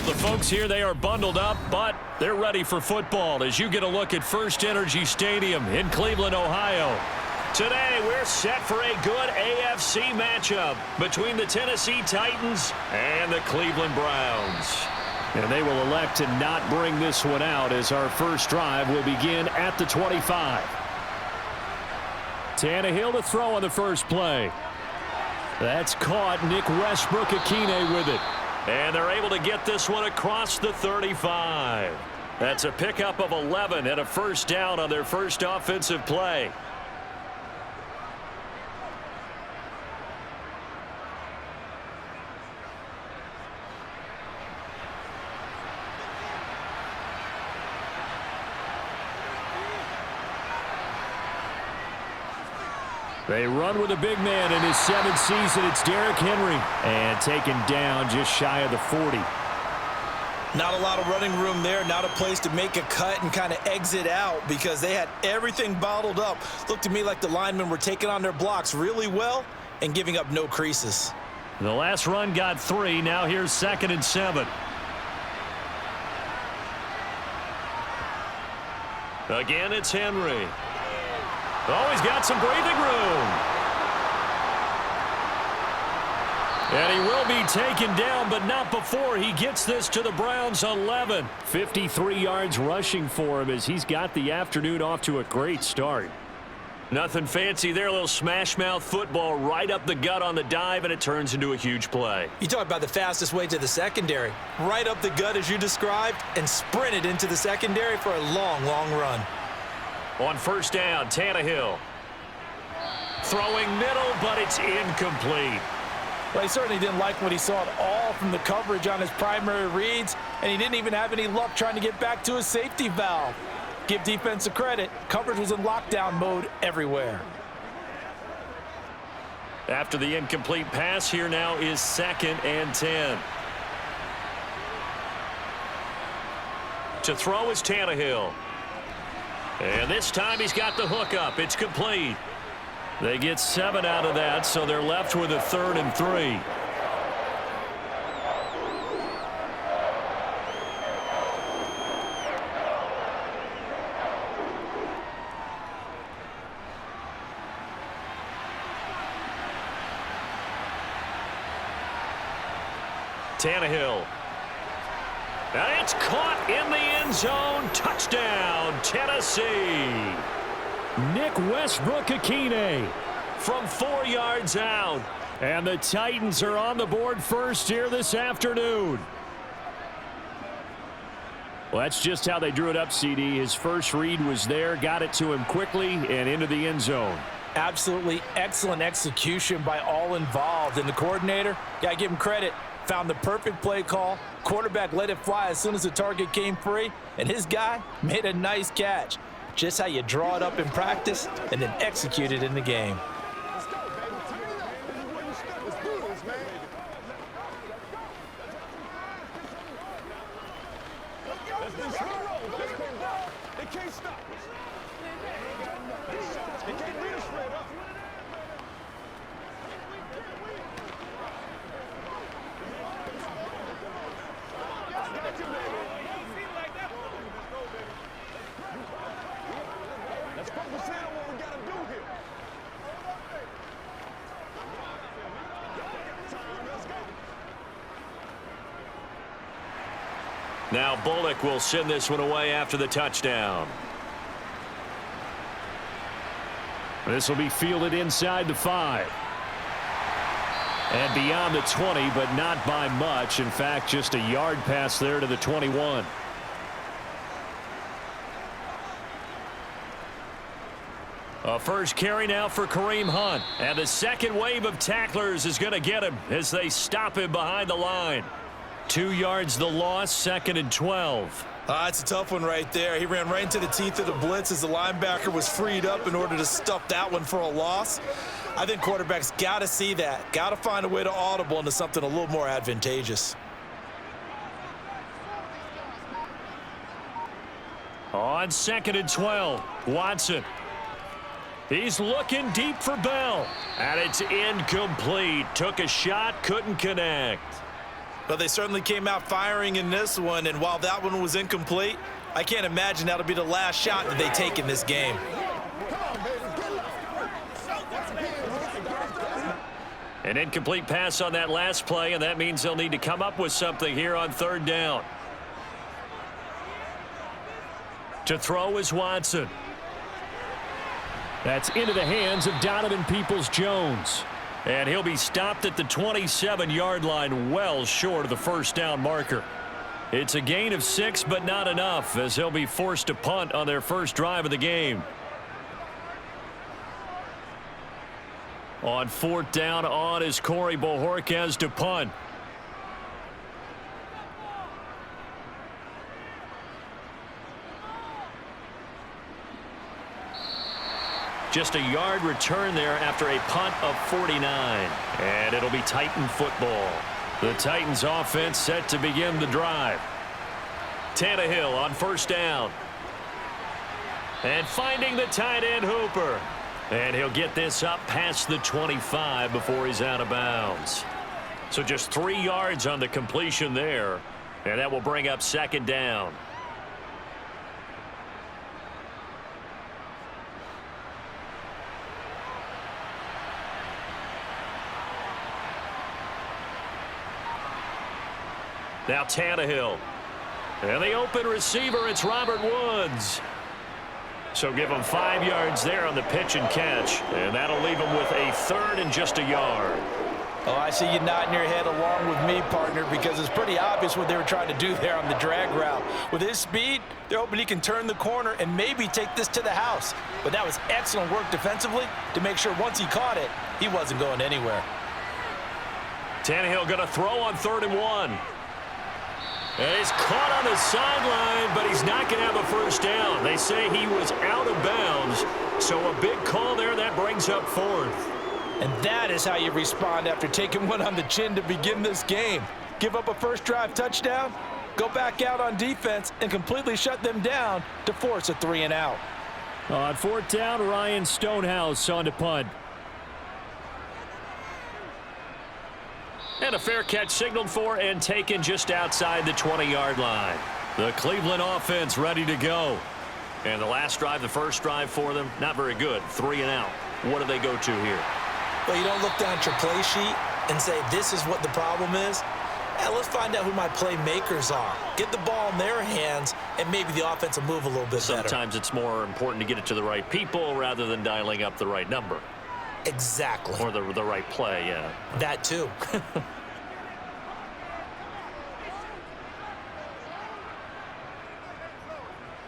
The folks here, they are bundled up, but they're ready for football as you get a look at First Energy Stadium in Cleveland, Ohio. Today, we're set for a good AFC matchup between the Tennessee Titans and the Cleveland Browns. And they will elect to not bring this one out as our first drive will begin at the 25. Tannehill to throw on the first play. That's caught. Nick Westbrook-Akine with it. And they're able to get this one across the 35. That's a pickup of 11 and a first down on their first offensive play. They run with a big man in his 7th season. It's Derrick Henry. And taken down just shy of the 40. Not a lot of running room there. Not a place to make a cut and kind of exit out because they had everything bottled up. Looked to me like the linemen were taking on their blocks really well and giving up no creases. The last run got 3. Now here's 2nd and 7. Again, it's Henry. Oh, he's got some breathing room. And he will be taken down, but not before he gets this to the Browns' 11. 53 yards rushing for him as he's got the afternoon off to a great start. Nothing fancy there. A little smash mouth football right up the gut on the dive, and it turns into a huge play. You talk about the fastest way to the secondary. Right up the gut as you described and sprinted into the secondary for a long, long run. On first down, Tannehill. Throwing middle, but it's incomplete. Well, he certainly didn't like what he saw at all from the coverage on his primary reads, and he didn't even have any luck trying to get back to his safety valve. Give defense a credit. Coverage was in lockdown mode everywhere. After the incomplete pass, here now is 2nd and 10. To throw is Tannehill. And this time he's got the hook up. It's complete. They get 7 out of that, so they're left with a 3rd and 3. Tannehill. And it's caught in the end zone. Touchdown, Tennessee. Nick Westbrook-Akine from 4 yards out. And the Titans are on the board first here this afternoon. Well, that's just how they drew it up, CD. His first read was there, got it to him quickly, and into the end zone. Absolutely excellent execution by all involved. And the coordinator, got to give him credit, found the perfect play call. Quarterback let it fly as soon as the target came free, and his guy made a nice catch. Just how you draw it up in practice and then execute it in the game. Now Bullock will send this one away after the touchdown. This will be fielded inside the 5. And beyond the 20, but not by much. In fact, just a yard pass there to the 21. A first carry now for Kareem Hunt. And the second wave of tacklers is going to get him as they stop him behind the line. 2 yards the loss, 2nd and 12. It's a tough one right there. He ran right into the teeth of the blitz as the linebacker was freed up in order to stuff that one for a loss. I think quarterbacks got to see that. Got to find a way to audible into something a little more advantageous. On 2nd and 12, Watson. He's looking deep for Bell. And it's incomplete. Took a shot, couldn't connect. But they certainly came out firing in this one, and while that one was incomplete, I can't imagine that'll be the last shot that they take in this game. An incomplete pass on that last play, and that means they'll need to come up with something here on third down. To throw is Watson. That's into the hands of Donovan Peoples-Jones. And he'll be stopped at the 27-yard line, well short of the first down marker. It's a gain of 6, but not enough, as he'll be forced to punt on their first drive of the game. On fourth down, on is Corey Bojorquez to punt. Just a yard return there after a punt of 49. And it'll be Titan football. The Titans offense set to begin the drive. Tannehill on first down. And finding the tight end Hooper. And he'll get this up past the 25 before he's out of bounds. So just 3 yards on the completion there. And that will bring up second down. Now Tannehill. And the open receiver, it's Robert Woods. So give him 5 yards there on the pitch and catch. And that'll leave him with a third and just a yard. Oh, I see you nodding your head along with me, partner, because it's pretty obvious what they were trying to do there on the drag route. With his speed, they're hoping he can turn the corner and maybe take this to the house. But that was excellent work defensively to make sure once he caught it, he wasn't going anywhere. Tannehill going to throw on 3rd and 1. And he's caught on the sideline, but he's not going to have a first down. They say he was out of bounds. So a big call there that brings up 4th. And that is how you respond after taking one on the chin to begin this game. Give up a first drive touchdown, go back out on defense, and completely shut them down to force a 3 and out. On 4th down, Ryan Stonehouse on to punt. And a fair catch signaled for and taken just outside the 20-yard line. The Cleveland offense ready to go. And the last drive, the first drive for them, not very good. 3 and out. What do they go to here? Well, you don't look down at your play sheet and say, this is what the problem is. Let's find out who my playmakers are. Get the ball in their hands, and maybe the offense will move a little bit better. Sometimes it's more important to get it to the right people rather than dialing up the right number. Exactly. Or the right play, yeah. That too.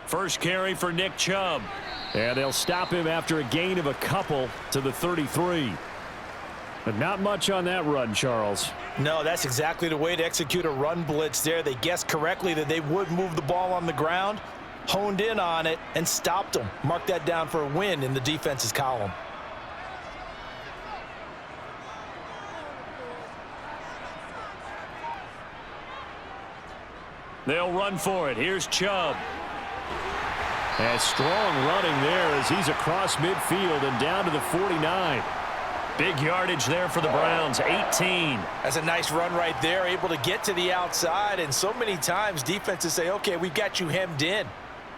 First carry for Nick Chubb. And they'll stop him after a gain of a couple to the 33. But not much on that run, Charles. No, that's exactly the way to execute a run blitz there. They guessed correctly that they would move the ball on the ground, honed in on it, and stopped them. Mark that down for a win in the defense's column. They'll run for it. Here's Chubb. And strong running there as he's across midfield and down to the 49. Big yardage there for the Browns, 18. That's a nice run right there, able to get to the outside. And so many times defenses say, okay, we've got you hemmed in.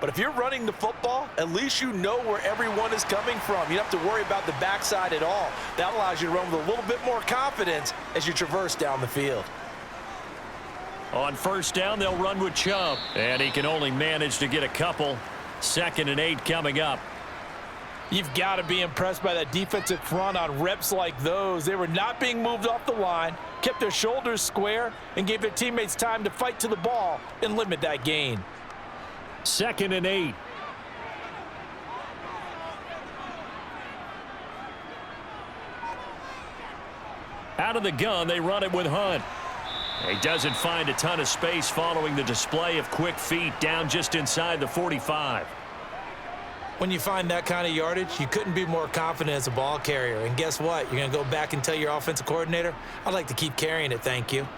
But if you're running the football, at least you know where everyone is coming from. You don't have to worry about the backside at all. That allows you to run with a little bit more confidence as you traverse down the field. On first down, they'll run with Chubb. And he can only manage to get a couple. 2nd and 8 coming up. You've got to be impressed by that defensive front on reps like those. They were not being moved off the line, kept their shoulders square, and gave their teammates time to fight to the ball and limit that gain. 2nd and 8. Out of the gun, they run it with Hunt. He doesn't find a ton of space following the display of quick feet down just inside the 45. When you find that kind of yardage, you couldn't be more confident as a ball carrier. And guess what? You're going to go back and tell your offensive coordinator, I'd like to keep carrying it, thank you.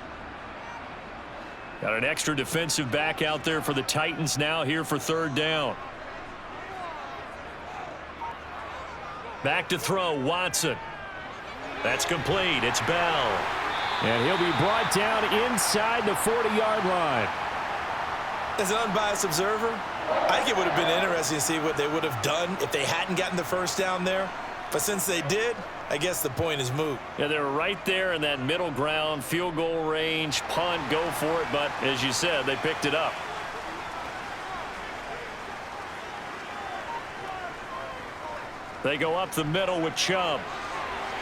Got an extra defensive back out there for the Titans now here for 3rd down. Back to throw, Watson. That's complete. It's Bell. And he'll be brought down inside the 40-yard line. As an unbiased observer, I think it would have been interesting to see what they would have done if they hadn't gotten the first down there. But since they did, I guess the point is moot. Yeah, they were right there in that middle ground, field goal range, punt, go for it. But as you said, they picked it up. They go up the middle with Chubb.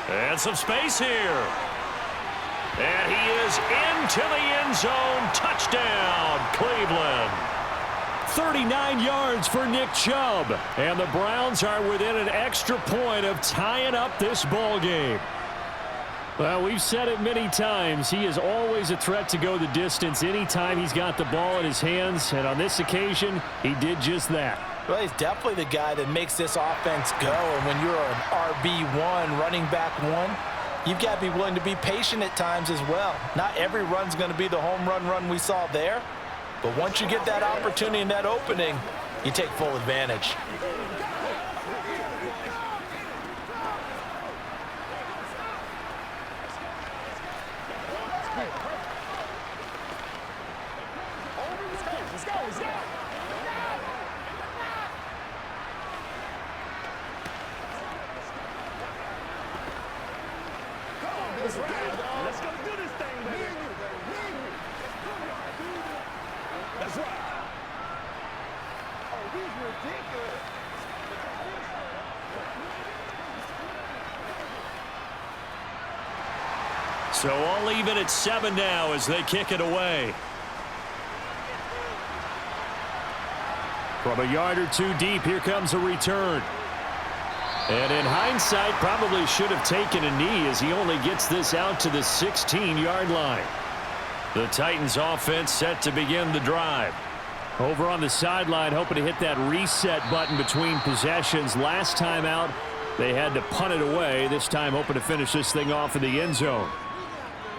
And some space here. And he is into the end zone. Touchdown, Cleveland. 39 yards for Nick Chubb. And the Browns are within an extra point of tying up this ball game. Well, we've said it many times. He is always a threat to go the distance anytime he's got the ball in his hands. And on this occasion, he did just that. Well, he's definitely the guy that makes this offense go. And when you're an RB1, running back one, you've got to be willing to be patient at times as well. Not every run's going to be the home run we saw there. But once you get that opportunity and that opening, you take full advantage. Let's go do this thing, baby. That's right. Oh, he's ridiculous. So all even at 7 now as they kick it away. From a yard or two deep, here comes a return. And in hindsight, probably should have taken a knee as he only gets this out to the 16-yard line. The Titans offense set to begin the drive. Over on the sideline, hoping to hit that reset button between possessions. Last time out, they had to punt it away. This time, hoping to finish this thing off in the end zone.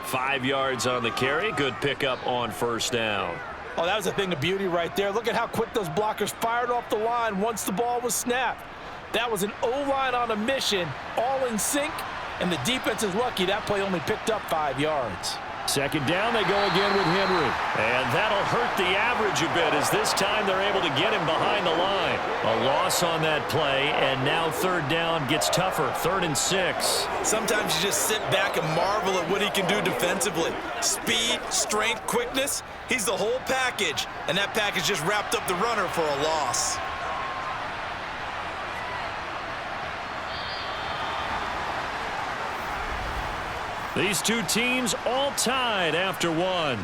5 yards on the carry. Good pickup on first down. Oh, that was a thing of beauty right there. Look at how quick those blockers fired off the line once the ball was snapped. That was an O-line on a mission, all in sync, and the defense is lucky that play only picked up 5 yards. Second down, they go again with Henry. And that'll hurt the average a bit as this time they're able to get him behind the line. A loss on that play, and now third down gets tougher. 3rd and 6. Sometimes you just sit back and marvel at what he can do defensively. Speed, strength, quickness, he's the whole package. And that package just wrapped up the runner for a loss. These two teams all tied after one.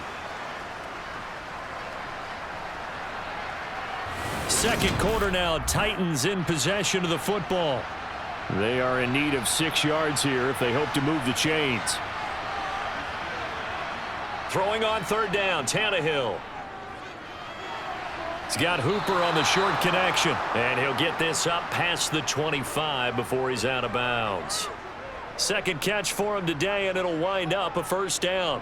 Second quarter now, Titans in possession of the football. They are in need of 6 yards here if they hope to move the chains. Throwing on third down, Tannehill. He's got Hooper on the short connection, and he'll get this up past the 25 before he's out of bounds. Second catch for him today, and it'll wind up a first down.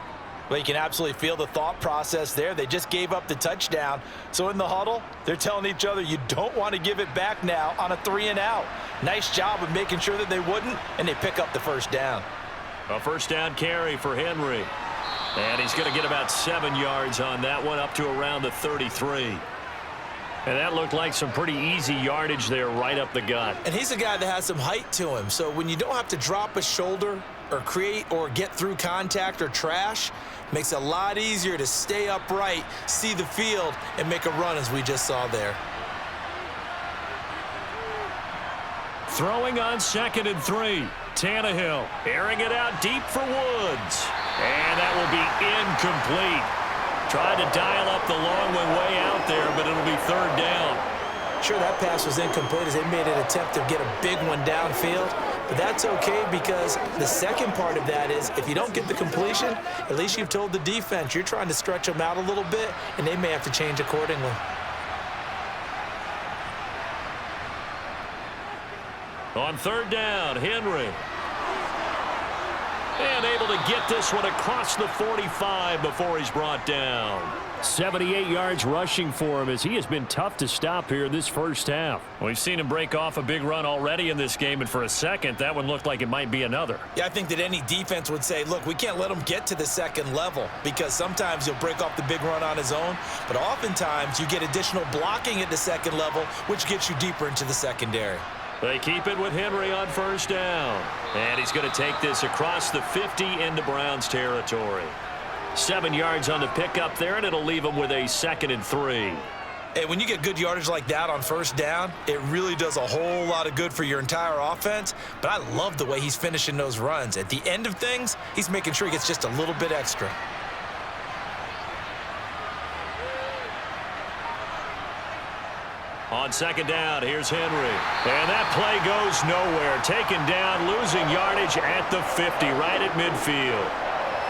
Well, you can absolutely feel the thought process there. They just gave up the touchdown. So in the huddle, they're telling each other you don't want to give it back now on a 3-and-out. Nice job of making sure that they wouldn't, and they pick up the first down. A first down carry for Henry. And he's going to get about 7 yards on that one, up to around the 33. And that looked like some pretty easy yardage there right up the gut. And he's a guy that has some height to him. So when you don't have to drop a shoulder or create or get through contact or trash, makes it a lot easier to stay upright, see the field, and make a run as we just saw there. Throwing on 2nd and 3. Tannehill airing it out deep for Woods. And that will be incomplete. Tried to dial up the long one way out there, but it'll be third down. Sure, that pass was incomplete as they made an attempt to get a big one downfield. But that's okay because the second part of that is if you don't get the completion, at least you've told the defense you're trying to stretch them out a little bit, and they may have to change accordingly. On third down, Henry. And able to get this one across the 45 before he's brought down. 78 yards rushing for him as he has been tough to stop here in this first half. We've seen him break off a big run already in this game, and for a second, that one looked like it might be another. Yeah, I think that any defense would say, look, we can't let him get to the second level because sometimes he'll break off the big run on his own, but oftentimes you get additional blocking at the second level, which gets you deeper into the secondary. They keep it with Henry on first down. And he's going to take this across the 50 into Browns territory. 7 yards on the pickup there, and it'll leave him with a 2nd and 3. Hey, when you get good yardage like that on first down, it really does a whole lot of good for your entire offense. But I love the way he's finishing those runs. At the end of things, he's making sure he gets just a little bit extra. On second down, here's Henry. And that play goes nowhere. Taken down, losing yardage at the 50, right at midfield.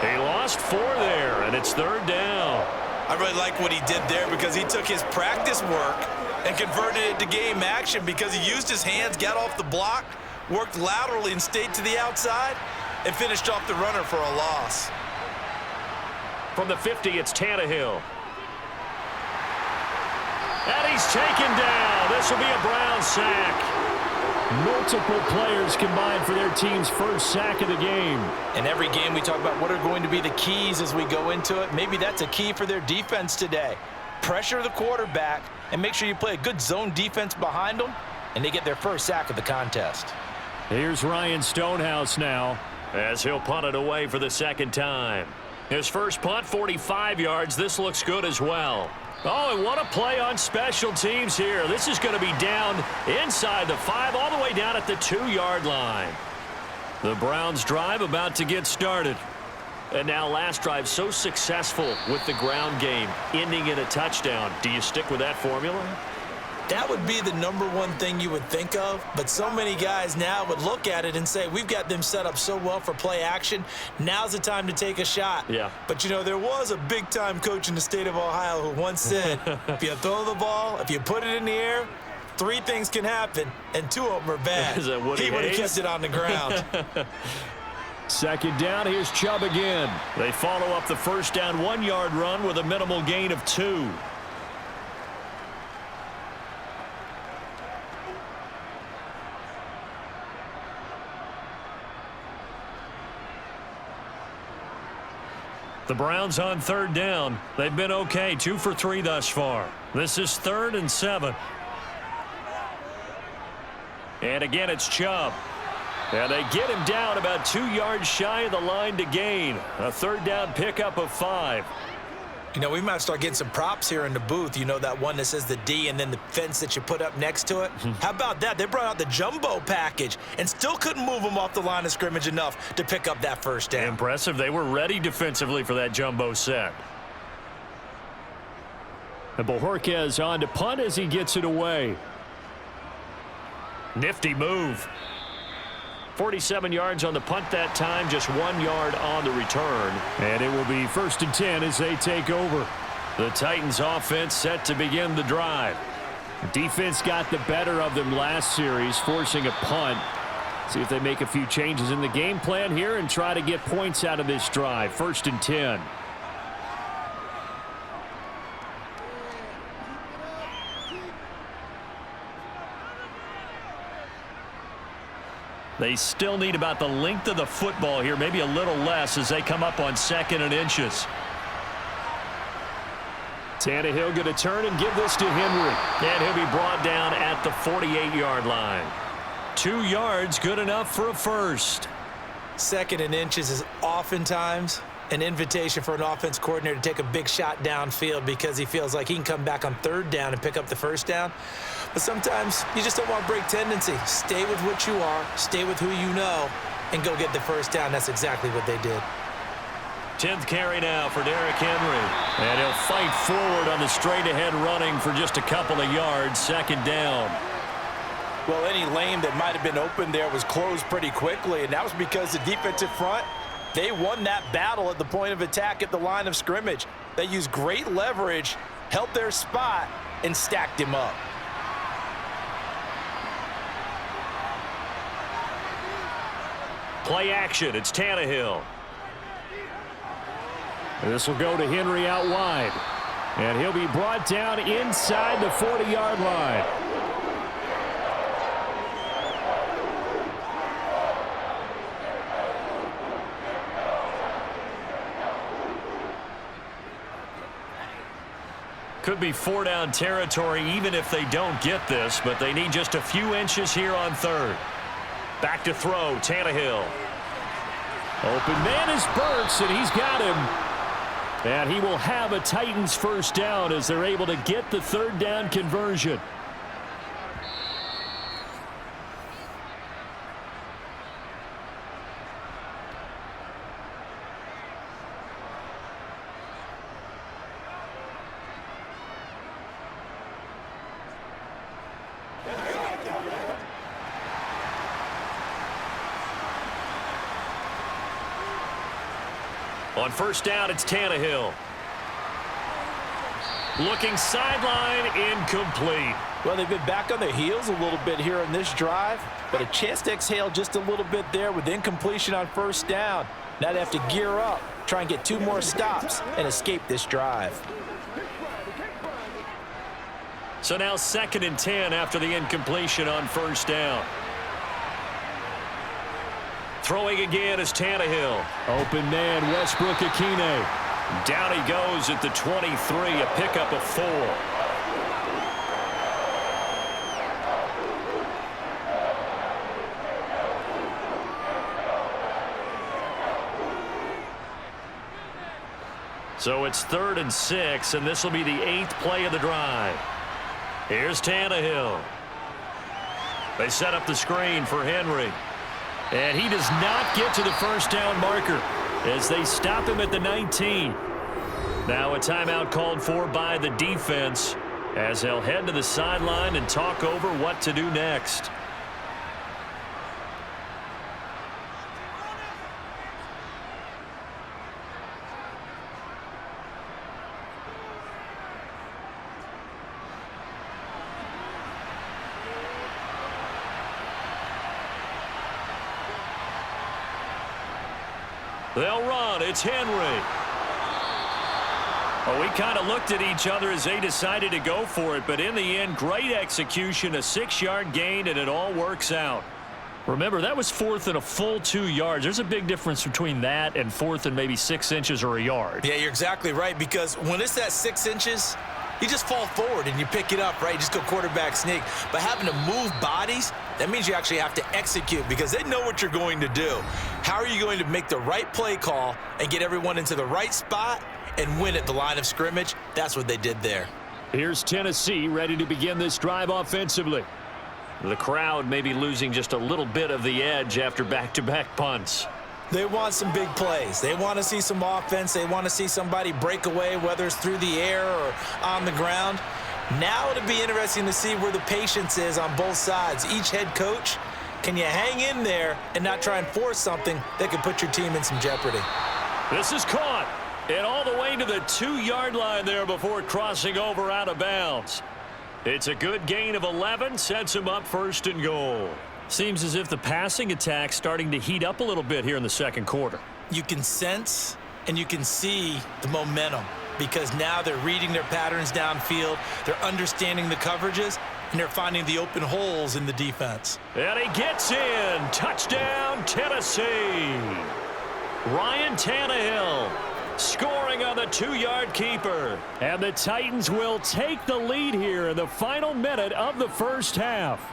He lost 4 there, and it's 3rd down. I really like what he did there because he took his practice work and converted it to game action because he used his hands, got off the block, worked laterally and stayed to the outside, and finished off the runner for a loss. From the 50, it's Tannehill. And he's taken down. This will be a Brown sack. Multiple players combined for their team's first sack of the game. In every game, we talk about what are going to be the keys as we go into it. Maybe that's a key for their defense today. Pressure the quarterback and make sure you play a good zone defense behind them, and they get their first sack of the contest. Here's Ryan Stonehouse now as he'll punt it away for the 2nd time. His first punt, 45 yards. This looks good as well. Oh, and what a play on special teams here. This is going to be down inside the 5, all the way down at the 2-yard line. The Browns drive about to get started. And now last drive so successful with the ground game, ending in a touchdown. Do you stick with that formula? That would be the #1 thing you would think of, but so many guys now would look at it and say, we've got them set up so well for play action. Now's the time to take a shot. Yeah. But, you know, there was a big-time coach in the state of Ohio who once said, if you throw the ball, if you put it in the air, 3 things can happen, and 2 of them are bad. Is that Woody He would have Hayes? kept it on the ground. 2nd down, here's Chubb again. They follow up the first down 1-yard run with a minimal gain of 2. The Browns on 3rd down. They've been okay, 2 for 3 thus far. This is 3rd and 7. And again, it's Chubb. And they get him down about 2 yards shy of the line to gain. A 3rd down pickup of 5. You know, we might start getting some props here in the booth. You know, that one that says the D and then the fence that you put up next to it? How about that? They brought out the jumbo package and still couldn't move them off the line of scrimmage enough to pick up that first down. Impressive. They were ready defensively for that jumbo set. And Bojorquez on to punt as he gets it away. Nifty move. 47 yards on the punt that time, just 1 yard on the return. And it will be 1st and 10 as they take over. The Titans offense set to begin the drive. Defense got the better of them last series, forcing a punt. See if they make a few changes in the game plan here and try to get points out of this drive. 1st and 10. They still need about the length of the football here, maybe a little less as they come up on 2nd and inches. Tannehill going to turn and give this to Henry. And he'll be brought down at the 48-yard line. 2 yards, good enough for a first. 2nd and inches is oftentimes an invitation for an offense coordinator to take a big shot downfield because he feels like he can come back on 3rd down and pick up the first down. But sometimes you just don't want to break tendency. Stay with what you are, stay with who you know, and go get the first down. That's exactly what they did. 10th carry now for Derrick Henry. And he'll fight forward on the straight-ahead running for just a couple of yards. 2nd down. Well, any lane that might have been open there was closed pretty quickly, and that was because the defensive front, they won that battle at the point of attack at the line of scrimmage. They used great leverage, held their spot, and stacked him up. Play action. It's Tannehill. This will go to Henry out wide. And he'll be brought down inside the 40-yard line. Could be 4-down territory even if they don't get this, but they need just a few inches here on third. Back to throw, Tannehill. Open man is Burks, and he's got him. And he will have a Titans first down as they're able to get the third down conversion. On first down, it's Tannehill. Looking sideline, incomplete. Well, they've been back on their heels a little bit here in this drive, but a chance to exhale just a little bit there with incompletion on first down. Now they have to gear up, try and get 2 more stops, and escape this drive. So now 2nd and 10 after the incompletion on first down. Throwing again is Tannehill. Open man, Westbrook-Akine. Down he goes at the 23, a pickup of 4. So it's 3rd and 6, and this will be the 8th play of the drive. Here's Tannehill. They set up the screen for Henry. And he does not get to the first down marker as they stop him at the 19. Now a timeout called for by the defense as they'll head to the sideline and talk over what to do next. They'll run. It's Henry. Well, we kind of looked at each other as they decided to go for it, but in the end, great execution, a 6-yard gain, and it all works out. Remember, that was 4th and a full 2 yards. There's a big difference between that and 4th and maybe 6 inches or a yard. Yeah, you're exactly right, because when it's that 6 inches, you just fall forward and you pick it up, right? You just go quarterback sneak. But having to move bodies, that means you actually have to execute because they know what you're going to do. How are you going to make the right play call and get everyone into the right spot and win at the line of scrimmage? That's what they did there. Here's Tennessee ready to begin this drive offensively. The crowd may be losing just a little bit of the edge after back-to-back punts. They want some big plays. They want to see some offense. They want to see somebody break away, whether it's through the air or on the ground. Now it'll be interesting to see where the patience is on both sides. Each head coach, can you hang in there and not try and force something that could put your team in some jeopardy? This is caught. And all the way to the 2-yard line there before crossing over out of bounds. It's a good gain of 11, sets him up 1st and goal. Seems as if the passing attack's starting to heat up a little bit here in the second quarter. You can sense and you can see the momentum because now they're reading their patterns downfield, they're understanding the coverages, and they're finding the open holes in the defense. And he gets in. Touchdown, Tennessee. Ryan Tannehill scoring on the 2-yard keeper. And the Titans will take the lead here in the final minute of the first half.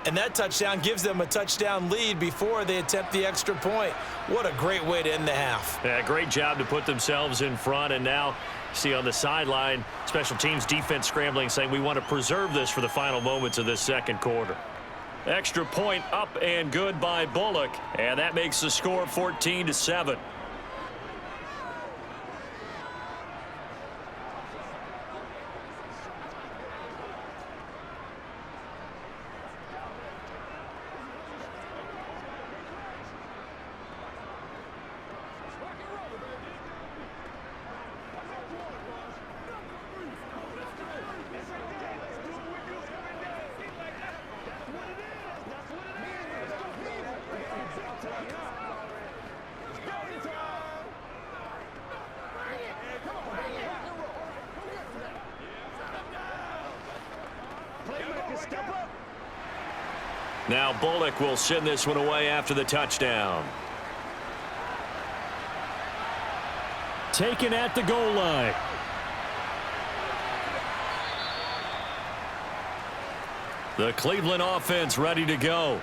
And that touchdown gives them a touchdown lead before they attempt the extra point. What a great way to end the half. Yeah, great job to put themselves in front. And now, see on the sideline, special teams defense scrambling, saying we want to preserve this for the final moments of this second quarter. Extra point up and good by Bullock. And that makes the score 14-7. can step up. Now Bullock will send this one away after the touchdown. Taken at the goal line. The Cleveland offense ready to go.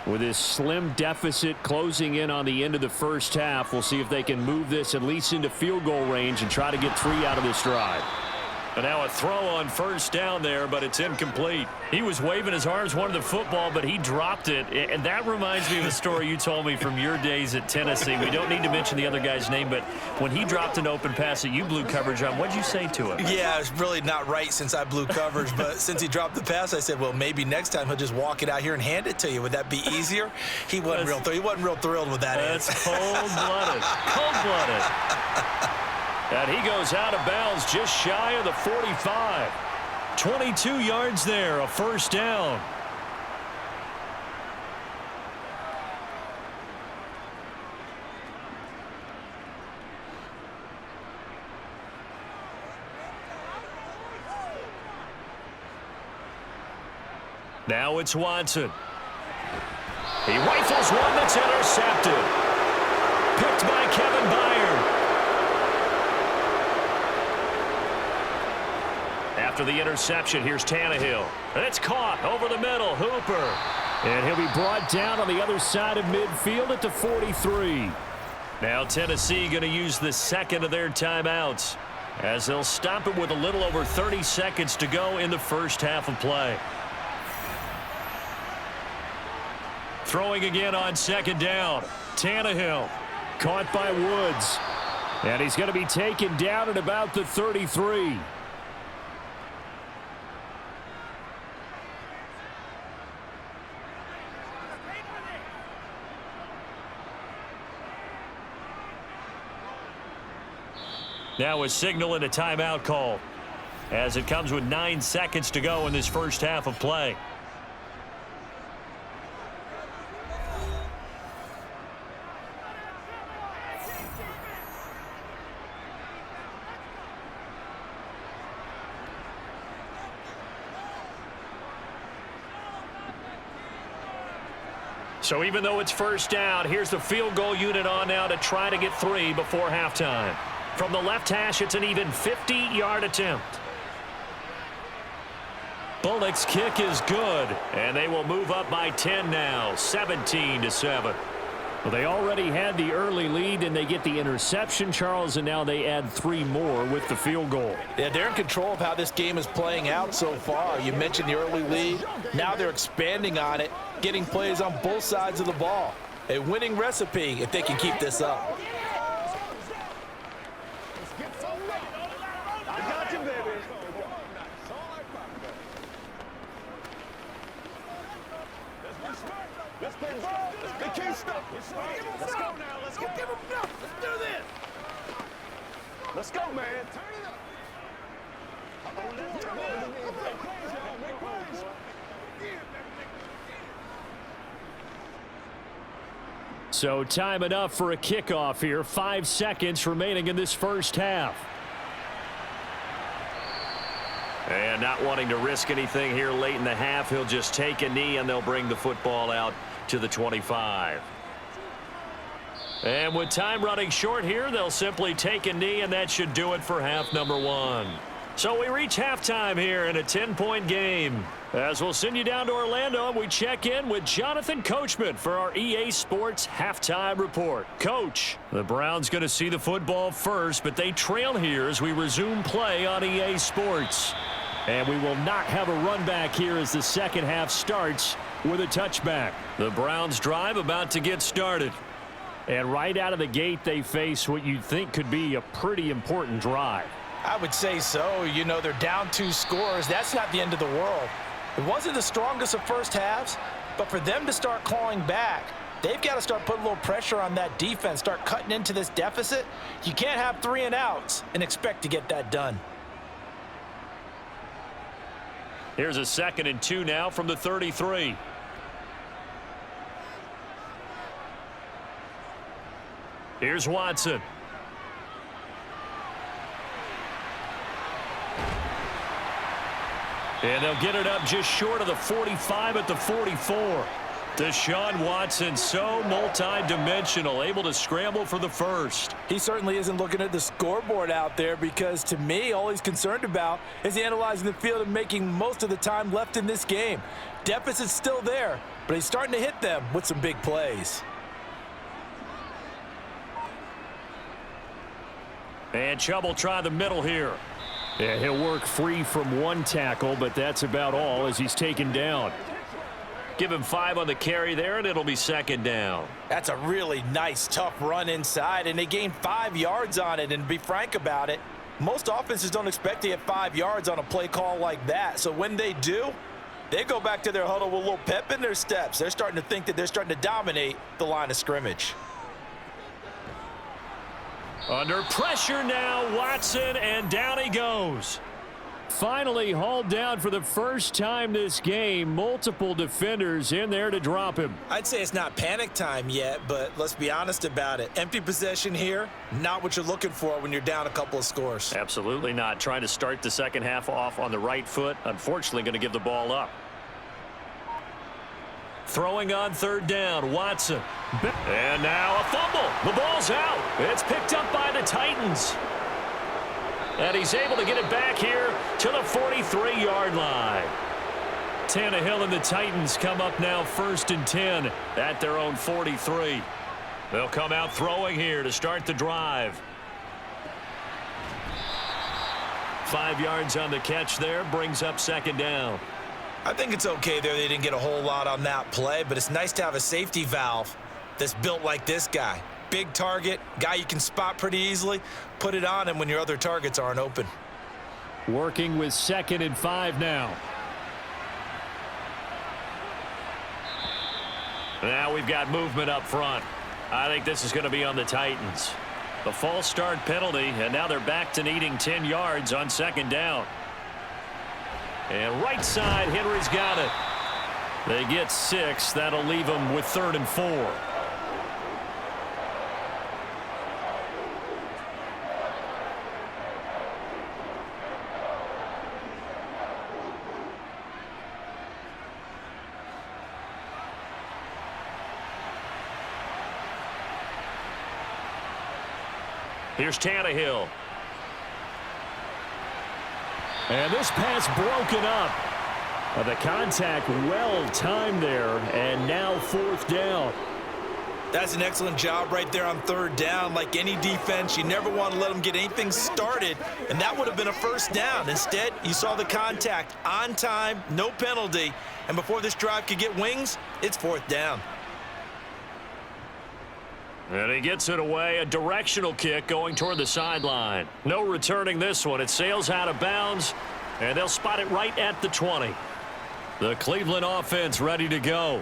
With this slim deficit closing in on the end of the first half, we'll see if they can move this at least into field goal range and try to get 3 out of this drive. And now a throw on first down there, but it's incomplete. He was waving his arms, wanted the football, but he dropped it. And that reminds me of a story you told me from your days at Tennessee. We don't need to mention the other guy's name, but when he dropped an open pass that you blew coverage on, what'd you say to him? Yeah, it's really not right since I blew coverage, but since he dropped the pass, I said, well, maybe next time he'll just walk it out here and hand it to you. Would that be easier? He wasn't real thrilled with that. That's cold-blooded. Cold-blooded. And he goes out of bounds just shy of the 45. 22 yards there, a first down. Now it's Watson. He rifles one that's intercepted. Picked by Kevin Byard. After the interception, here's Tannehill. It's caught over the middle. Hooper. And he'll be brought down on the other side of midfield at the 43. Now Tennessee going to use the second of their timeouts as they'll stop it with a little over 30 seconds to go in the first half of play. Throwing again on second down. Tannehill. Caught by Woods. And he's going to be taken down at about the 33. Now a signal and a timeout call as it comes with 9 seconds to go in this first half of play. So even though it's first down, here's the field goal unit on now to try to get 3 before halftime. From the left hash, it's an even 50-yard attempt. Bullock's kick is good, and they will move up by 10 now, 17-7. Well, they already had the early lead, and they get the interception, Charles, and now they add 3 more with the field goal. Yeah, they're in control of how this game is playing out so far. You mentioned the early lead. Now they're expanding on it, getting plays on both sides of the ball. A winning recipe if they can keep this up. I got you, baby. Let's play ball. They can't stop us. Let's go now. Let's go. Give them enough. Let's do this. Let's go, man. Turn it up. So time enough for a kickoff here. 5 seconds remaining in this first half. And not wanting to risk anything here late in the half, he'll just take a knee and they'll bring the football out to the 25. And with time running short here, they'll simply take a knee, and that should do it for half number 1. So we reach halftime here in a 10-point game. As we'll send you down to Orlando, and we check in with Jonathan Coachman for our EA Sports Halftime Report. Coach, the Browns going to see the football first, but they trail here as we resume play on EA Sports. And we will not have a run back here as the second half starts with a touchback. The Browns drive about to get started. And right out of the gate, they face what you'd think could be a pretty important drive. I would say so. You know, they're down 2 scores. That's not the end of the world. It wasn't the strongest of first halves, but for them to start clawing back, they've got to start putting a little pressure on that defense, start cutting into this deficit. You can't have 3 and outs and expect to get that done. Here's a 2nd and 2 now from the 33. Here's Watson. And they'll get it up just short of the 45 at the 44. Deshaun Watson, so multi-dimensional, able to scramble for the first. He certainly isn't looking at the scoreboard out there because, to me, all he's concerned about is analyzing the field and making most of the time left in this game. Deficit's still there, but he's starting to hit them with some big plays. And Chubb will try the middle here. Yeah, he'll work free from one tackle, but that's about all as he's taken down. Give him 5 on the carry there, and it'll be second down. That's a really nice, tough run inside, and they gained 5 yards on it. And to be frank about it, most offenses don't expect to get 5 yards on a play call like that. So when they do, they go back to their huddle with a little pep in their steps. They're starting to think that they're starting to dominate the line of scrimmage. Under pressure now, Watson, and down he goes. Finally hauled down for the first time this game. Multiple defenders in there to drop him. I'd say it's not panic time yet, but let's be honest about it. Empty possession here, not what you're looking for when you're down a couple of scores. Absolutely not. Trying to start the second half off on the right foot. Unfortunately, going to give the ball up. Throwing on third down, Watson. And now a fumble. The ball's out. It's picked up by the Titans. And he's able to get it back here to the 43-yard line. Tannehill and the Titans come up now 1st and 10 at their own 43. They'll come out throwing here to start the drive. 5 yards on the catch there, brings up second down. I think it's okay there. They didn't get a whole lot on that play, but it's nice to have a safety valve that's built like this guy. Big target, guy you can spot pretty easily. Put it on him when your other targets aren't open. Working with 2nd and 5 now. Now we've got movement up front. I think this is going to be on the Titans. The false start penalty, and now they're back to needing 10 yards on second down. And right side, Henry's got it. They get 6. That'll leave them with 3rd and 4. Here's Tannehill. And this pass broken up. The contact well timed there, and now 4th down. That's an excellent job right there on 3rd down. Like any defense, you never want to let them get anything started, and that would have been a 1st down. Instead, you saw the contact on time, no penalty, and before this drive could get wings, it's 4th down. And he gets it away, a directional kick going toward the sideline. No returning this one. It sails out of bounds, and they'll spot it right at the 20. The Cleveland offense ready to go.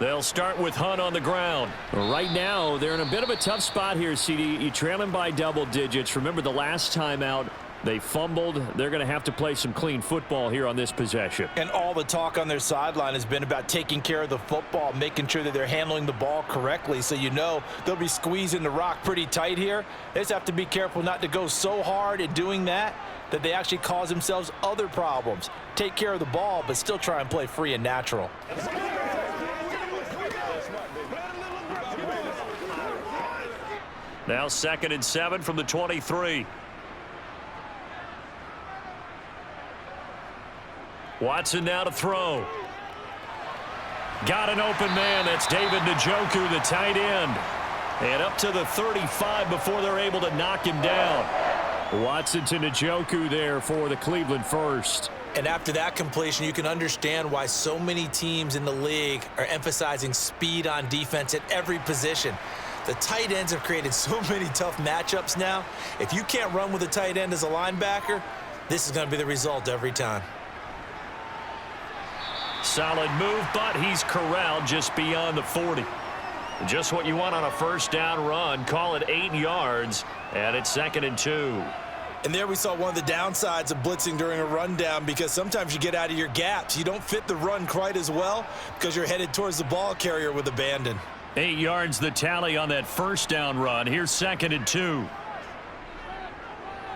They'll start with Hunt on the ground. Right now, they're in a bit of a tough spot here, CD. You trail them by double digits. Remember the last time out, they fumbled. They're going to have to play some clean football here on this possession. And all the talk on their sideline has been about taking care of the football, making sure that they're handling the ball correctly. So you know they'll be squeezing the rock pretty tight here. They just have to be careful not to go so hard in doing that they actually cause themselves other problems. Take care of the ball, but still try and play free and natural. Now 2nd and 7 from the 23. Watson now to throw. Got an open man. That's David Njoku, the tight end. And up to the 35 before they're able to knock him down. Watson to Njoku there for the Cleveland first. And after that completion, you can understand why so many teams in the league are emphasizing speed on defense at every position. The tight ends have created so many tough matchups now. If you can't run with a tight end as a linebacker, this is going to be the result every time. Solid move, but he's corralled just beyond the 40. Just what you want on a 1st down run. Call it 8 yards, and it's 2nd and 2. And there we saw one of the downsides of blitzing during a rundown, because sometimes you get out of your gaps. You don't fit the run quite as well because you're headed towards the ball carrier with abandon. 8 yards the tally on that 1st down run. Here's 2nd and 2.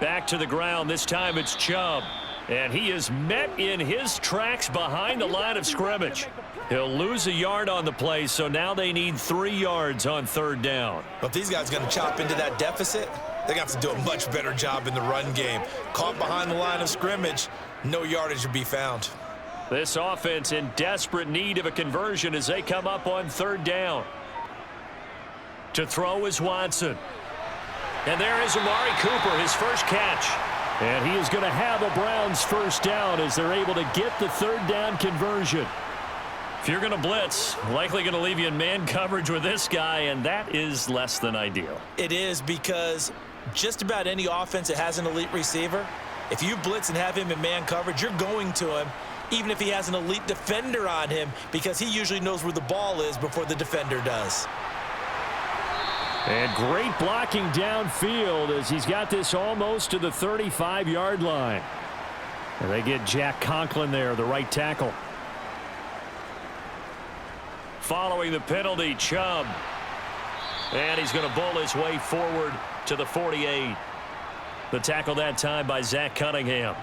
Back to the ground. This time it's Chubb. And he is met in his tracks behind the line of scrimmage. He'll lose a yard on the play, so now they need 3 yards on 3rd down. But if these guys are going to chop into that deficit, they're going to have to do a much better job in the run game. Caught behind the line of scrimmage, no yardage to be found. This offense in desperate need of a conversion as they come up on 3rd down. To throw is Watson. And there is Amari Cooper, his first catch. And he is going to have a Browns first down as they're able to get the 3rd down conversion. If you're going to blitz, likely going to leave you in man coverage with this guy, and that is less than ideal. It is, because just about any offense that has an elite receiver, if you blitz and have him in man coverage, you're going to him, even if he has an elite defender on him, because he usually knows where the ball is before the defender does. And great blocking downfield as he's got this almost to the 35-yard line. And they get Jack Conklin there, the right tackle. Following the penalty, Chubb. And he's going to bowl his way forward to the 48. The tackle that time by Zach Cunningham.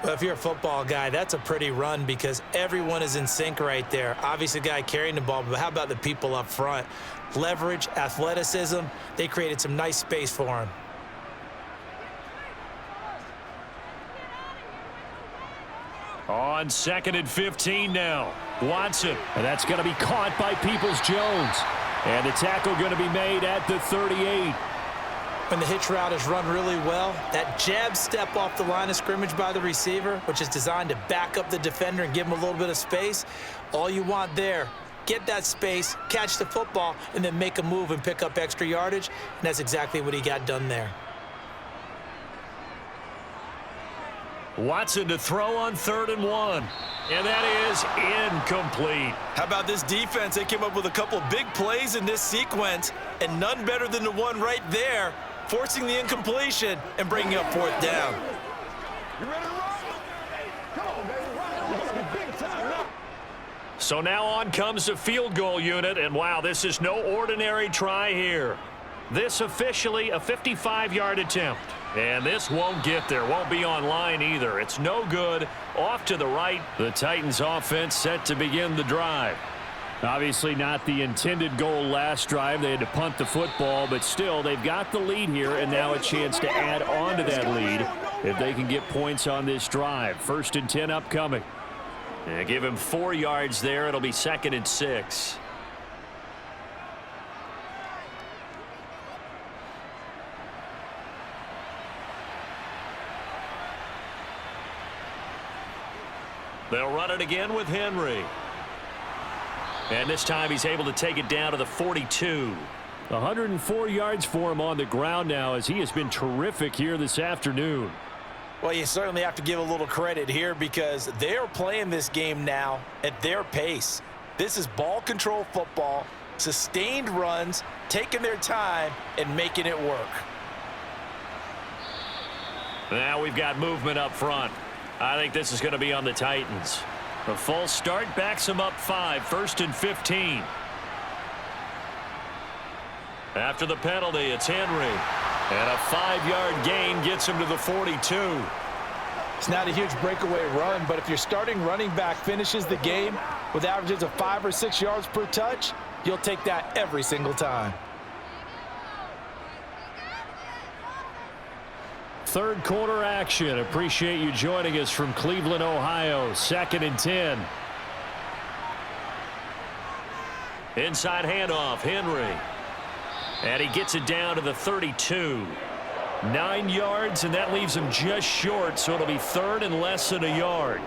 Well, if you're a football guy, that's a pretty run because everyone is in sync right there. Obviously, the guy carrying the ball, but how about the people up front? Leverage, athleticism, they created some nice space for him. On 2nd and 15 now. Watson. And that's going to be caught by Peoples-Jones. And the tackle going to be made at the 38. When the hitch route is run really well, that jab step off the line of scrimmage by the receiver, which is designed to back up the defender and give him a little bit of space, all you want there, get that space, catch the football, and then make a move and pick up extra yardage, and that's exactly what he got done there. Watson to throw on 3rd and 1. And that is incomplete. How about this defense? They came up with a couple of big plays in this sequence, and none better than the one right there, forcing the incompletion and bringing up 4th down. You ready to rock? Come on, baby. Rock. Big time now. So now on comes the field goal unit, and wow, this is no ordinary try here. This officially a 55-yard attempt. And this won't get there, won't be on line either. It's no good. Off to the right. The Titans offense set to begin the drive. Obviously not the intended goal last drive. They had to punt the football, but still they've got the lead here and now a chance to add on to that lead if they can get points on this drive. 1st and 10 upcoming. And give him 4 yards there. It'll be 2nd and 6. They'll run it again with Henry. And this time he's able to take it down to the 42. 104 yards for him on the ground now as he has been terrific here this afternoon. Well, you certainly have to give a little credit here because they're playing this game now at their pace. This is ball control football, sustained runs, taking their time, and making it work. Now we've got movement up front. I think this is going to be on the Titans. The full start backs them up 5, 1st and 15. After the penalty, it's Henry. And a 5-yard gain gets him to the 42. It's not a huge breakaway run, but if your starting running back finishes the game with averages of 5 or 6 yards per touch, you'll take that every single time. 3rd quarter action. Appreciate you joining us from Cleveland, Ohio. 2nd and 10. Inside handoff, Henry. And he gets it down to the 32. 9 yards, and that leaves him just short, so it'll be 3rd and less than a yard.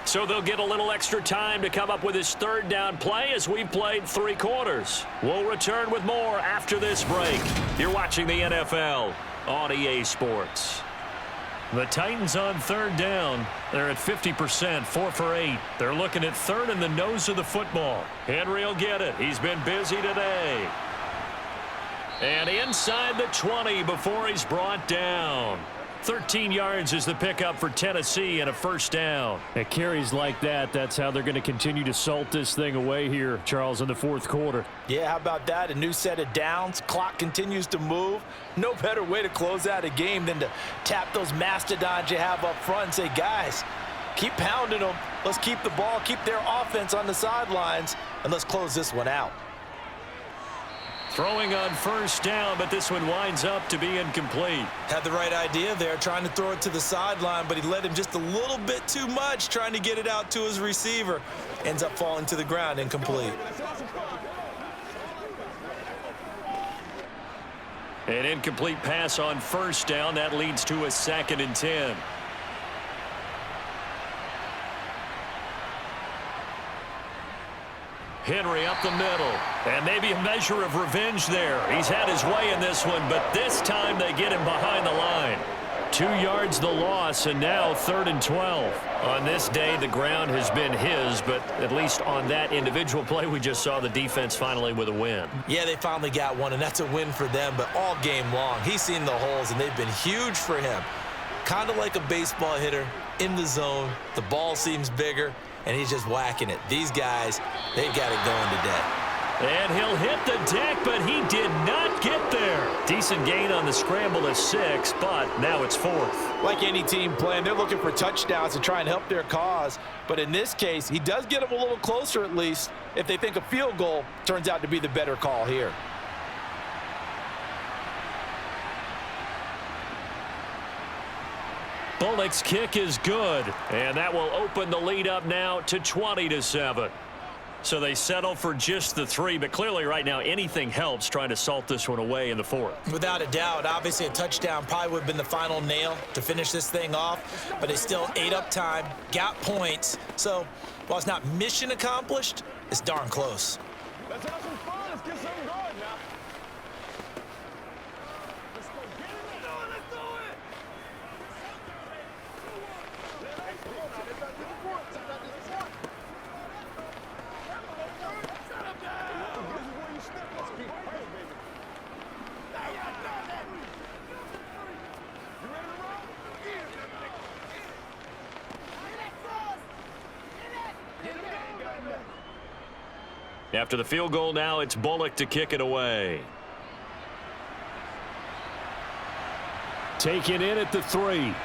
So they'll get a little extra time to come up with his 3rd down play as we've played 3 quarters. We'll return with more after this break. You're watching the NFL on EA Sports. The Titans on 3rd down. They're at 50%, 4 for 8. They're looking at 3rd in the nose of the football. Henry will get it. He's been busy today. And inside the 20 before he's brought down. 13 yards is the pickup for Tennessee and a first down. At carries like that, that's how they're going to continue to salt this thing away here, Charles, in the fourth quarter. Yeah, how about that? A new set of downs. Clock continues to move. No better way to close out a game than to tap those mastodons you have up front and say, guys, keep pounding them. Let's keep the ball, keep their offense on the sidelines, and let's close this one out. Throwing on first down, but this one winds up to be incomplete. Had the right idea there, trying to throw it to the sideline, but he led him just a little bit too much, trying to get it out to his receiver. Ends up falling to the ground, incomplete. An incomplete pass on first down. That leads to a 2nd and 10. Henry up the middle, and maybe a measure of revenge there. He's had his way in this one, but this time they get him behind the line. 2 yards the loss, and now 3rd and 12. On this day, the ground has been his, but at least on that individual play, we just saw the defense finally with a win. Yeah, they finally got one, and that's a win for them, but all game long, he's seen the holes, and they've been huge for him. Kind of like a baseball hitter in the zone. The ball seems bigger, and he's just whacking it. These guys, they've got it going today. And he'll hit the deck, but he did not get there. Decent gain on the scramble of 6, but now it's 4th. Like any team playing, they're looking for touchdowns to try and help their cause. But in this case, he does get them a little closer at least if they think a field goal turns out to be the better call here. Bullock's kick is good, and that will open the lead up now to 20-7. So they settle for just the 3, but clearly right now anything helps trying to salt this one away in the 4th. Without a doubt, obviously a touchdown probably would have been the final nail to finish this thing off, but it's still ate up time, got points. So while it's not mission accomplished, it's darn close. Let's have some fun. Let's get something going now. Let's go get it. Let's do it. After the field goal now, it's Bullock to kick it away. Taken in at the 3.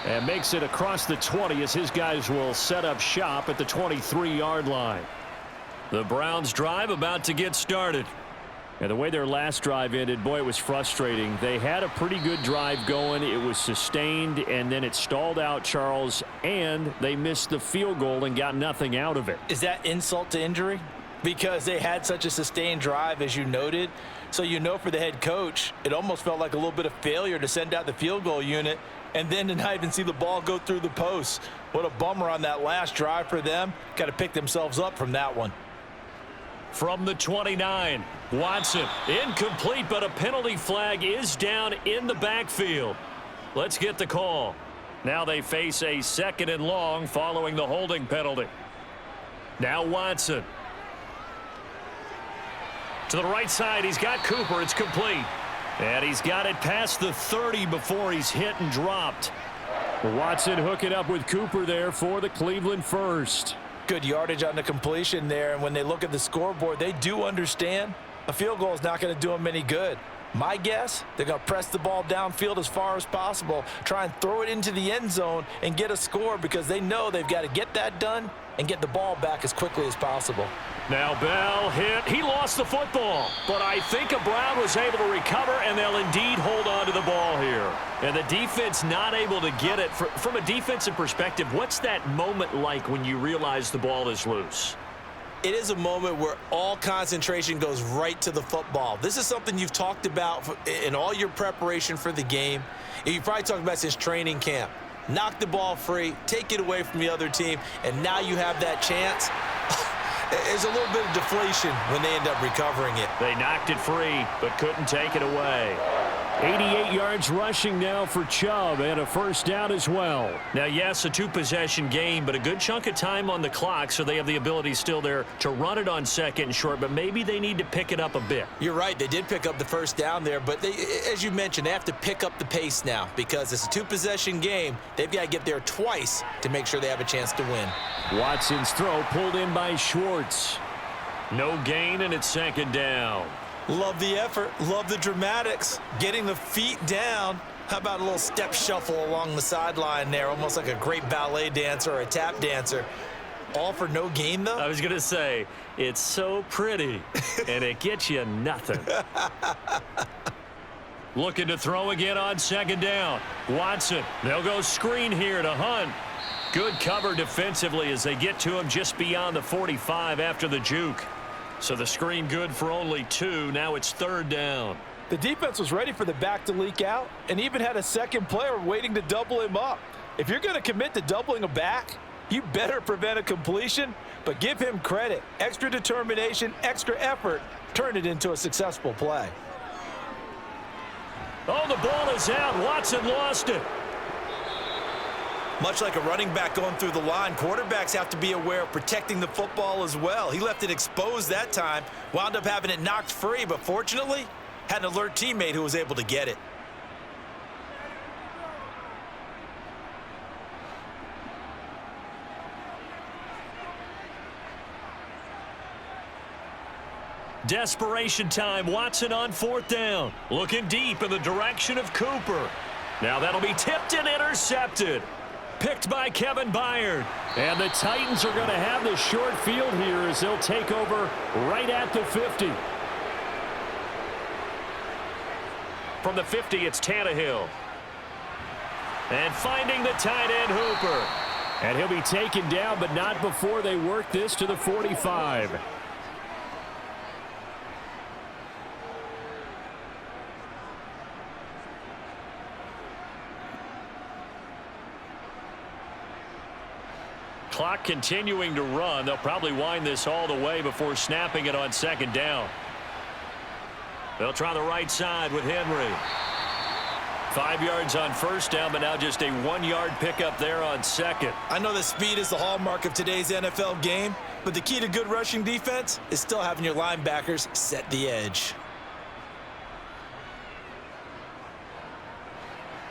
And makes it across the 20 as his guys will set up shop at the 23-yard line. The Browns drive about to get started. And the way their last drive ended, boy, it was frustrating. They had a pretty good drive going. It was sustained, and then it stalled out, Charles, and they missed the field goal and got nothing out of it. Is that insult to injury? Because they had such a sustained drive, as you noted. So you know for the head coach, it almost felt like a little bit of failure to send out the field goal unit and then to not even see the ball go through the posts. What a bummer on that last drive for them. Got to pick themselves up from that one. From the 29, Watson, incomplete, but a penalty flag is down in the backfield. Let's get the call. Now they face a 2nd and long following the holding penalty. Now Watson. To the right side, he's got Cooper. It's complete. And he's got it past the 30 before he's hit and dropped. Watson hooking up with Cooper there for the Cleveland first. Good yardage on the completion there, and when they look at the scoreboard, they do understand a field goal is not going to do them any good. My guess, they're going to press the ball downfield as far as possible, try and throw it into the end zone and get a score because they know they've got to get that done and get the ball back as quickly as possible. Now Bell hit. He lost the football, but I think a Brown was able to recover, and they'll indeed hold on to the ball here. And the defense not able to get it. From a defensive perspective, what's that moment like when you realize the ball is loose? It is a moment where all concentration goes right to the football. This is something you've talked about in all your preparation for the game. You've probably talked about since training camp. Knock the ball free, take it away from the other team, and now you have that chance. There's a little bit of deflation when they end up recovering it. They knocked it free, but couldn't take it away. 88 yards rushing now for Chubb, and a first down as well. Now, yes, a two-possession game, but a good chunk of time on the clock, so they have the ability still there to run it on second and short, but maybe they need to pick it up a bit. You're right. They did pick up the first down there, but as you mentioned, they have to pick up the pace now because it's a two-possession game. They've got to get there twice to make sure they have a chance to win. Watson's throw pulled in by Schwartz. No gain, and it's second down. Love the effort. Love the dramatics. Getting the feet down. How about a little step shuffle along the sideline there, almost like a great ballet dancer or a tap dancer. All for no gain, though? I was going to say, it's so pretty, and it gets you nothing. Looking to throw again on second down. Watson, they'll go screen here to Hunt. Good cover defensively as they get to him just beyond the 45 after the juke. So the screen good for only 2. Now it's third down. The defense was ready for the back to leak out and even had a second player waiting to double him up. If you're going to commit to doubling a back, you better prevent a completion, but give him credit. Extra determination, extra effort, turn it into a successful play. Oh, the ball is out. Watson lost it. Much like a running back going through the line, quarterbacks have to be aware of protecting the football as well. He left it exposed that time, wound up having it knocked free, but fortunately, had an alert teammate who was able to get it. Desperation time. Watson on fourth down. Looking deep in the direction of Cooper. Now that'll be tipped and intercepted. Picked by Kevin Byard. And the Titans are going to have the short field here as they'll take over right at the 50. From the 50, it's Tannehill. And finding the tight end, Hooper. And he'll be taken down, but not before they work this to the 45. Clock continuing to run. They'll probably wind this all the way before snapping it on second down. They'll try the right side with Henry. 5 yards on first down, but now just a 1-yard pickup there on second. I know that speed is the hallmark of today's NFL game, but the key to good rushing defense is still having your linebackers set the edge.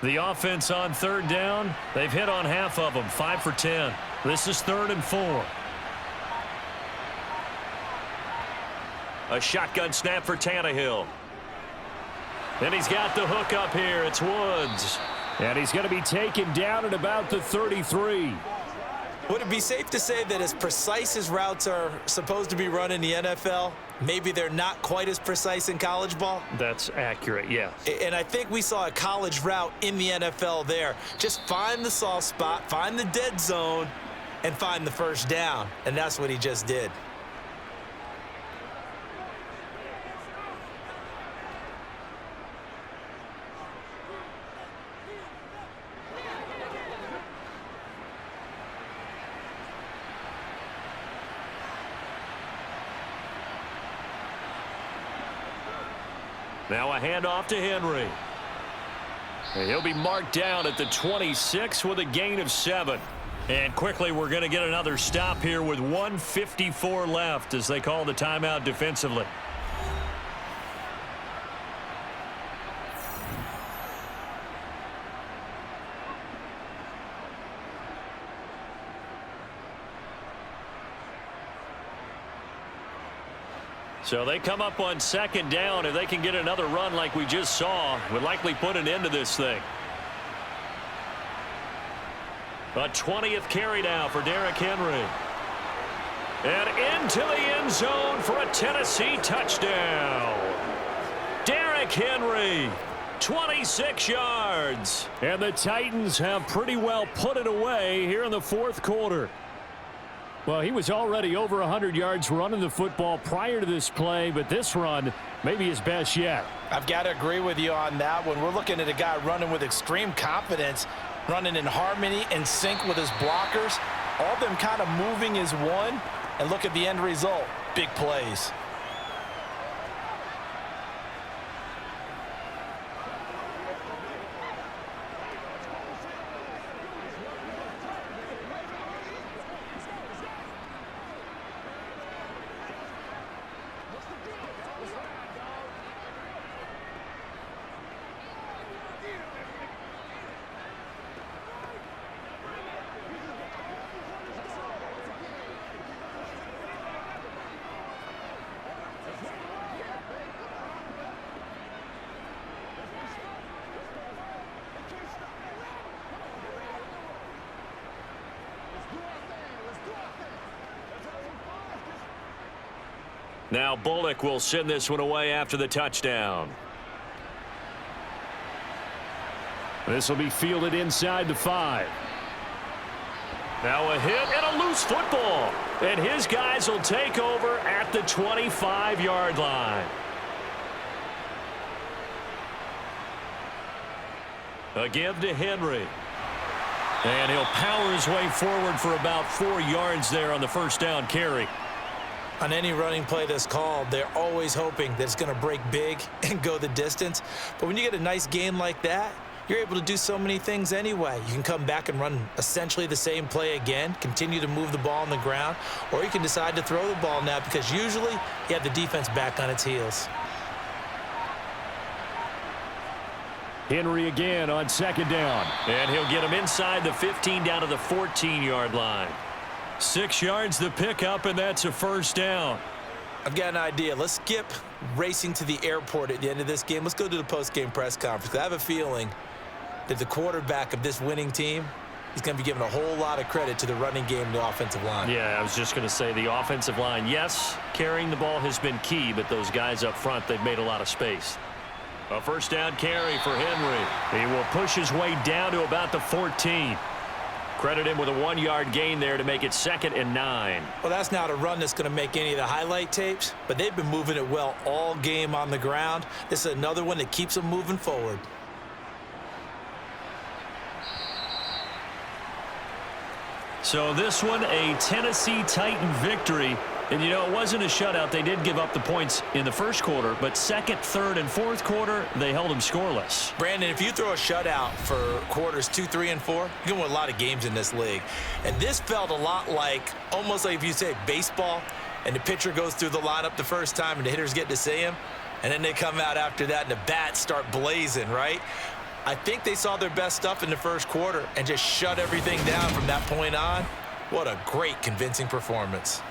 The offense on third down, they've hit on half of them, 5 for 10. This is 3rd and 4. A shotgun snap for Tannehill. And he's got the hook up here. It's Woods. And he's going to be taken down at about the 33. Would it be safe to say that as precise as routes are supposed to be run in the NFL, maybe they're not quite as precise in college ball? That's accurate, yes. And I think we saw a college route in the NFL there. Just find the soft spot, find the dead zone, and find the first down. And that's what he just did. Now a handoff to Henry. And he'll be marked down at the 26 with a gain of 7. And quickly we're going to get another stop here with 1:54 left as they call the timeout defensively. So they come up on second down. If they can get another run like we just saw, would likely put an end to this thing. A 20th carry now for Derrick Henry. And into the end zone for a Tennessee touchdown. Derrick Henry, 26 yards. And the Titans have pretty well put it away here in the 4th quarter. Well, he was already over 100 yards running the football prior to this play, but this run may be his best yet. I've got to agree with you on that one. We're looking at a guy running with extreme confidence, running in harmony and sync with his blockers. All of them kind of moving as one, and look at the end result. Big plays. Now Bullock will send this one away after the touchdown. This will be fielded inside the 5. Now a hit and a loose football. And his guys will take over at the 25-yard line. A give to Henry. And he'll power his way forward for about 4 yards there on the first down carry. On any running play that's called, they're always hoping that it's going to break big and go the distance. But when you get a nice gain like that, you're able to do so many things anyway. You can come back and run essentially the same play again, continue to move the ball on the ground, or you can decide to throw the ball now because usually you have the defense back on its heels. Henry again on second down. And he'll get him inside the 15 down to the 14-yard line. 6 yards the pickup, and that's a first down. I've got an idea. Let's skip racing to the airport at the end of this game. Let's go to the post-game press conference. I have a feeling that the quarterback of this winning team is going to be given a whole lot of credit to the running game and the offensive line. Yeah, I was just going to say the offensive line. Yes, carrying the ball has been key, but those guys up front, they've made a lot of space. A first down carry for Henry. He will push his way down to about the 14. Credit him with a 1-yard gain there to make it 2nd and 9. Well, that's not a run that's going to make any of the highlight tapes, but they've been moving it well all game on the ground. This is another one that keeps them moving forward. So this one, a Tennessee Titan victory. And, you know, it wasn't a shutout. They did give up the points in the first quarter, but second, third, and fourth quarter, they held them scoreless. Brandon, if you throw a shutout for quarters 2, 3, and 4, you can win a lot of games in this league. And this felt a lot like, almost like if you say baseball, and the pitcher goes through the lineup the first time and the hitters get to see him, and then they come out after that and the bats start blazing, right? I think they saw their best stuff in the first quarter and just shut everything down from that point on. What a great, convincing performance.